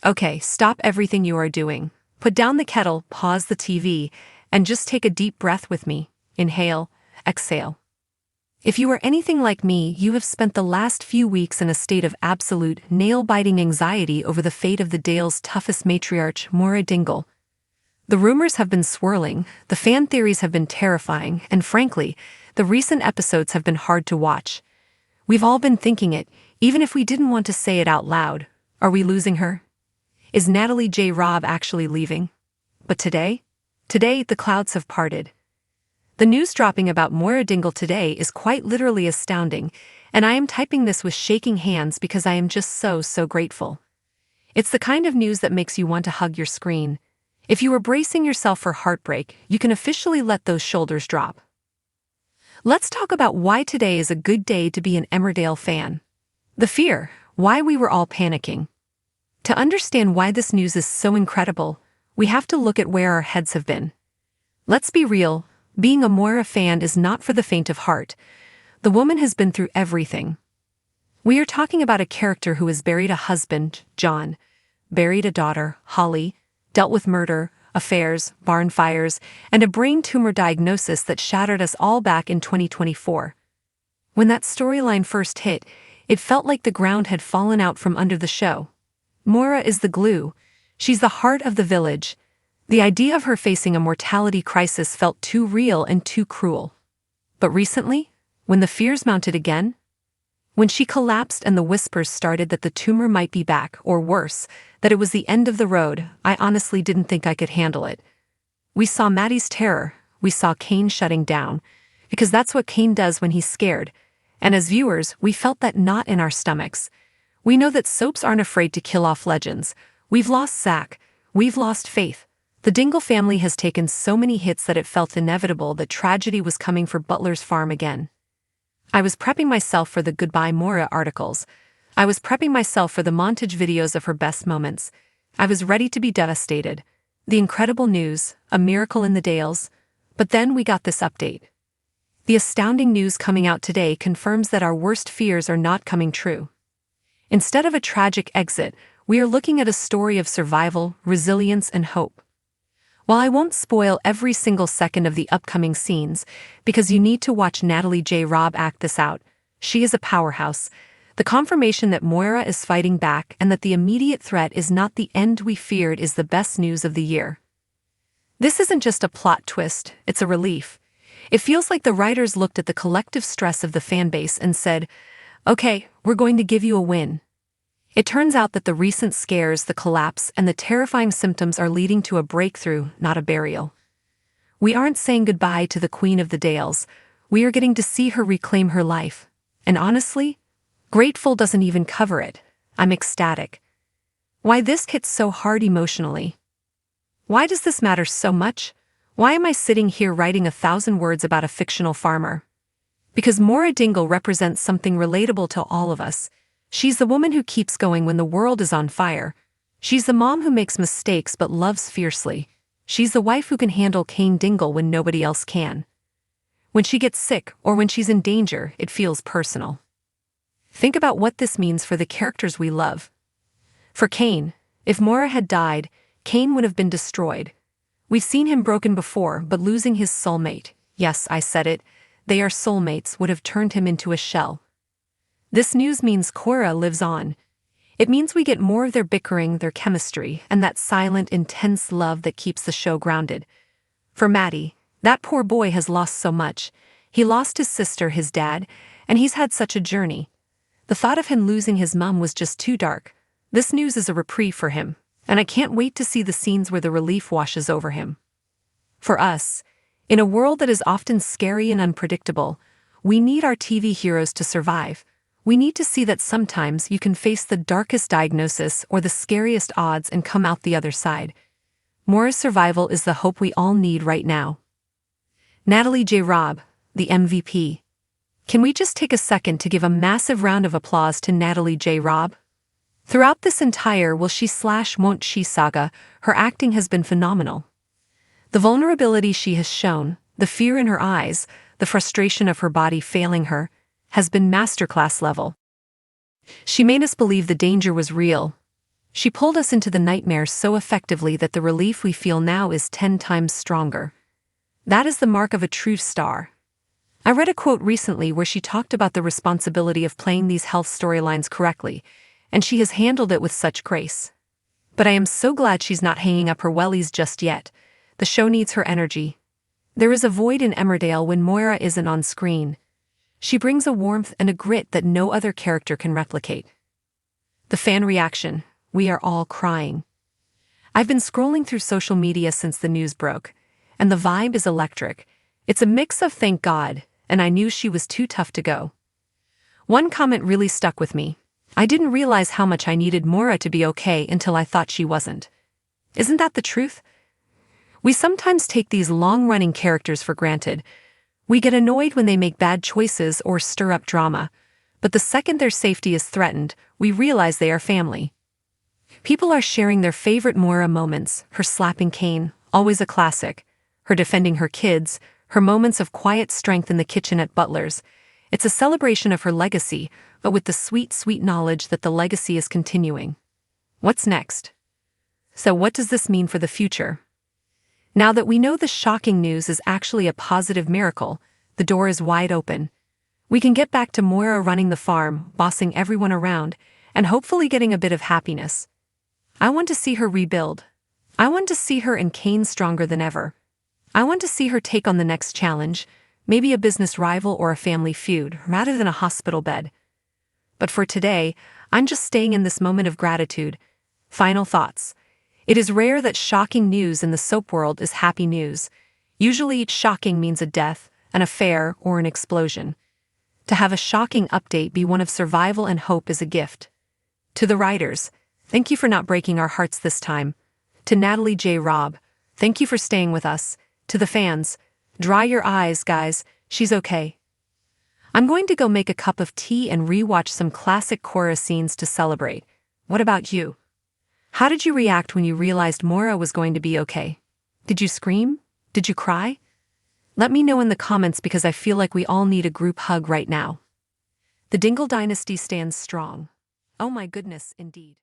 Okay, stop everything you are doing. Put down the kettle, pause the TV, and just take a deep breath with me. Inhale, exhale. If you are anything like me, you have spent the last few weeks in a state of absolute, nail-biting anxiety over the fate of the Dale's toughest matriarch, Moira Dingle. The rumors have been swirling, the fan theories have been terrifying, and frankly, the recent episodes have been hard to watch. We've all been thinking it, even if we didn't want to say it out loud. Are we losing her? Is Natalie J. Robb actually leaving? But today? Today, the clouds have parted. The news dropping about Moira Dingle today is quite literally astounding, and I am typing this with shaking hands because I am just so grateful. It's the kind of news that makes you want to hug your screen. If you were bracing yourself for heartbreak, you can officially let those shoulders drop. Let's talk about why today is a good day to be an Emmerdale fan. The fear, why we were all panicking. To understand why this news is so incredible, we have to look at where our heads have been. Let's be real, being a Moira fan is not for the faint of heart. The woman has been through everything. We are talking about a character who has buried a husband, John, buried a daughter, Holly, dealt with murder, affairs, barn fires, and a brain tumor diagnosis that shattered us all back in 2024. When that storyline first hit, it felt like the ground had fallen out from under the show. Moira is the glue. She's the heart of the village. The idea of her facing a mortality crisis felt too real and too cruel. But recently, when the fears mounted again, when she collapsed and the whispers started that the tumor might be back, or worse, that it was the end of the road, I honestly didn't think I could handle it. We saw Maddie's terror, we saw Kane shutting down, because that's what Kane does when he's scared, and as viewers, we felt that knot in our stomachs. We know that soaps aren't afraid to kill off legends. We've lost Zach, we've lost Faith. The Dingle family has taken so many hits that it felt inevitable that tragedy was coming for Butler's farm again. I was prepping myself for the Goodbye Moira articles. I was prepping myself for the montage videos of her best moments. I was ready to be devastated. The incredible news, a miracle in the Dales. But then we got this update. The astounding news coming out today confirms that our worst fears are not coming true. Instead of a tragic exit, we are looking at a story of survival, resilience, and hope. While I won't spoil every single second of the upcoming scenes, because you need to watch Natalie J. Robb act this out, she is a powerhouse. The confirmation that Moira is fighting back and that the immediate threat is not the end we feared is the best news of the year. This isn't just a plot twist, it's a relief. It feels like the writers looked at the collective stress of the fanbase and said, okay, we're going to give you a win. It turns out that the recent scares, the collapse, and the terrifying symptoms are leading to a breakthrough, not a burial. We aren't saying goodbye to the Queen of the Dales. We are getting to see her reclaim her life. And honestly, grateful doesn't even cover it. I'm ecstatic. Why this hits so hard emotionally? Why does this matter so much? Why am I sitting here writing 1,000 words about a fictional farmer? Because Moira Dingle represents something relatable to all of us. She's the woman who keeps going when the world is on fire. She's the mom who makes mistakes but loves fiercely. She's the wife who can handle Kane Dingle when nobody else can. When she gets sick or when she's in danger, it feels personal. Think about what this means for the characters we love. For Kane, if Moira had died, Kane would have been destroyed. We've seen him broken before, but losing his soulmate, yes, I said it, they are soulmates, would have turned him into a shell. This news means Cora lives on. It means we get more of their bickering, their chemistry, and that silent, intense love that keeps the show grounded. For Maddie, that poor boy has lost so much. He lost his sister, his dad, and he's had such a journey. The thought of him losing his mum was just too dark. This news is a reprieve for him, and I can't wait to see the scenes where the relief washes over him. For us, in a world that is often scary and unpredictable, we need our TV heroes to survive. We need to see that sometimes you can face the darkest diagnosis or the scariest odds and come out the other side. Moira's survival is the hope we all need right now. Natalie J. Robb, the MVP. Can we just take a second to give a massive round of applause to Natalie J. Robb? Throughout this entire will she/won't she saga, her acting has been phenomenal. The vulnerability she has shown, the fear in her eyes, the frustration of her body failing her, has been masterclass level. She made us believe the danger was real. She pulled us into the nightmare so effectively that the relief we feel now is 10 times stronger. That is the mark of a true star. I read a quote recently where she talked about the responsibility of playing these health storylines correctly, and she has handled it with such grace. But I am so glad she's not hanging up her wellies just yet. The show needs her energy. There is a void in Emmerdale when Moira isn't on screen. She brings a warmth and a grit that no other character can replicate. The fan reaction: we are all crying. I've been scrolling through social media since the news broke, and the vibe is electric. It's a mix of thank God, and I knew she was too tough to go. One comment really stuck with me. I didn't realize how much I needed Moira to be okay until I thought she wasn't. Isn't that the truth? We sometimes take these long-running characters for granted. We get annoyed when they make bad choices or stir up drama, but the second their safety is threatened, we realize they are family. People are sharing their favorite Moira moments: her slapping Kane, always a classic, her defending her kids, her moments of quiet strength in the kitchen at Butler's. It's a celebration of her legacy, but with the sweet, sweet knowledge that the legacy is continuing. What's next? So what does this mean for the future? Now that we know the shocking news is actually a positive miracle, the door is wide open. We can get back to Moira running the farm, bossing everyone around, and hopefully getting a bit of happiness. I want to see her rebuild. I want to see her and Kane stronger than ever. I want to see her take on the next challenge, maybe a business rival or a family feud, rather than a hospital bed. But for today, I'm just staying in this moment of gratitude. Final thoughts. It is rare that shocking news in the soap world is happy news. Usually shocking means a death, an affair, or an explosion. To have a shocking update be one of survival and hope is a gift. To the writers, thank you for not breaking our hearts this time. To Natalie J. Robb, thank you for staying with us. To the fans, dry your eyes, guys, she's okay. I'm going to go make a cup of tea and rewatch some classic Cora scenes to celebrate. What about you? How did you react when you realized Moira was going to be okay? Did you scream? Did you cry? Let me know in the comments because I feel like we all need a group hug right now. The Dingle dynasty stands strong. Oh my goodness, indeed.